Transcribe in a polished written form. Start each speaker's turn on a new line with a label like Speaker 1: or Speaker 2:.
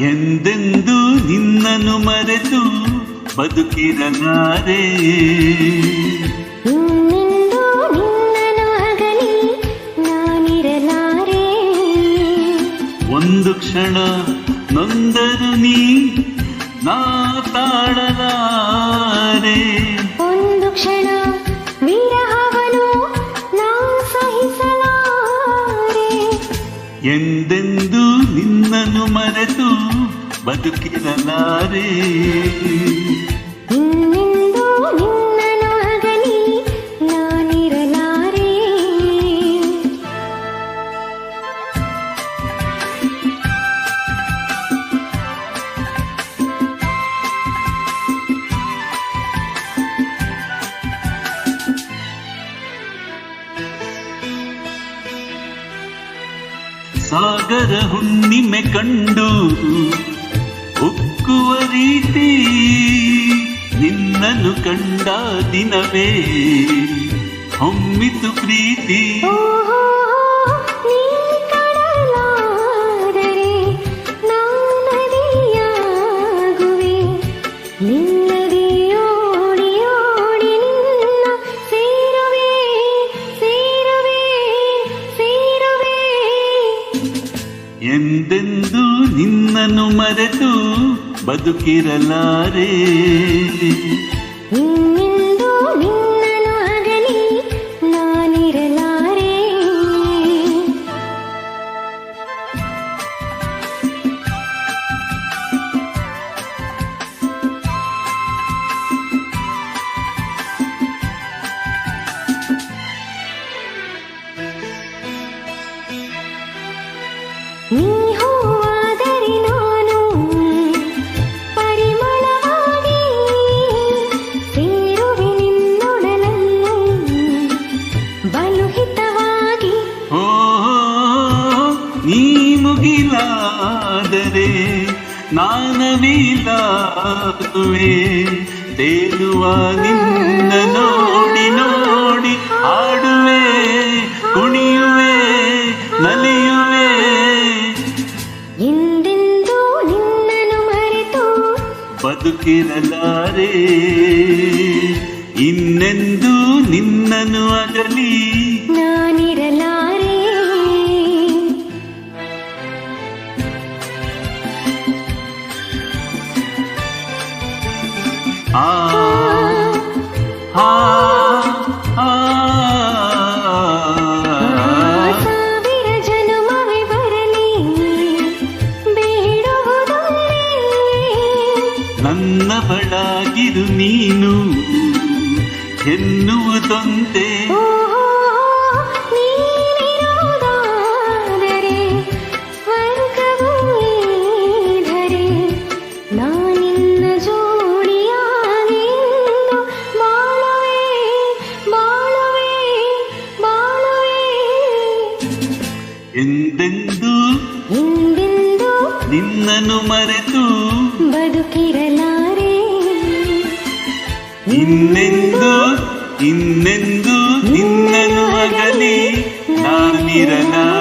Speaker 1: ಎಂದೆಂದು ನಿನ್ನನ್ನು ಮರೆತು ಬದುಕಿರಲಾರೆ.
Speaker 2: ಇನ್ನೆಂದು ನಿನ್ನನ್ನು ಅಗಲಿ ನಾನಿರಲಾರೆ.
Speaker 1: ಒಂದು ಕ್ಷಣ ನೊಂದರು ನೀ ನಾ ತಾಳಲಾರೆ.
Speaker 2: ಒಂದು ಕ್ಷಣ ವಿರಹವನು ನಾ ಸಹಿಸಲಾರೆ.
Speaker 1: ಎಂದೆಂದು ನಿನ್ನನ್ನು ಮರೆತು ಬದುಕಿರಲಾರೆ.
Speaker 2: ಇನ್ನೆಂದು ನಿನ್ನನ್ನು ಅಗಲಿ ನಾನಿರಲಾರೆ.
Speaker 1: ಸಾಗರ ಹುಣ್ಣಿಮೆ ಕಂಡು ಉಕ್ಕುವ ರೀತಿ ನಿನ್ನನ್ನು ಕಂಡ ದಿನವೇ ಹೊಮ್ಮಿತು ಪ್ರೀತಿ.
Speaker 2: ಓಹೋ ನೀ ಕಡಲಾದರೆ ನಾ ನದಿಯಾಗುವೆ. ನಿನ್ನದಿ ಓಡಿ ಓಡಿ ನಿನ್ನ ಸೇರುವೆ ಸೇರುವೆ ಸೇರುವೆ.
Speaker 1: ಎಂದೆಂದು ನಿನ್ನನ್ನು ಮರೆತು ಬದುಕಿರಲಾರೆ.
Speaker 2: ಇನ್ನೆಂದು ನಿನ್ನನ್ನು ಅಗಲಿ ನಾನಿರಲಾರೆ. ನೀ ಹೂವಾದರೆ ನಾನು ಪರಿಮಳವಾಗಿ ಸೇರುವೆ ನಿನ್ನೊಡಲನ್ನು ಬಲು ಹಿತವಾಗಿ.
Speaker 1: ಓ ನೀ ಮುಗಿಲಾದರೆ ನಾನವಿಲಾಗುವೆ. ತೇಲುವ ನಿನ್ನ ನೋಡಿ ನೋಡಿ ಆಡುವೆ ಕುಣಿಯುವೆ ನಲಿಯುವೆ.
Speaker 2: ಎಂದೆಂದು ನಿನ್ನನ್ನು ಮರೆತು
Speaker 1: ಬದುಕಿರಲಾರೆ. ಇನ್ನೆಂದು ನಿನ್ನನ್ನು ಅಗಲಿ
Speaker 2: ನಾನಿರಲಾರೆ.
Speaker 1: ಆ ಆ ಆ
Speaker 2: ಸಾವಿರ ಜನುಮವೇ ಬರಲಿ ಬೇಡುವುದೊಂದೇ.
Speaker 1: ನನ್ನ ಬಡಾಗಿರು ನೀನು ಎನ್ನುವುದೊಂದೇ.
Speaker 2: ಓಹೋ ನೀನಿರುವುದಾದರೆ ಸ್ವರ್ಗವೂ ಧರೆ. ನಾನಿನ್ನ ಜೋಡಿಯಾಗಿ ಎಂದು ಬಾಳುವೆ ಬಾಳುವೆ ಬಾಳುವೆ.
Speaker 1: ಎಂದೆಂದು
Speaker 2: ಎಂದೆಂದು
Speaker 1: ನಿನ್ನನ್ನು ಮರೆತು
Speaker 2: ಬದುಕಿರಲಾರೆ.
Speaker 1: ಇನ್ನೆಂದು ಇನ್ನೆಂದು ನಿನ್ನನ್ನು ಅಗಲಿ ನಾನಿರಲಾರೆ.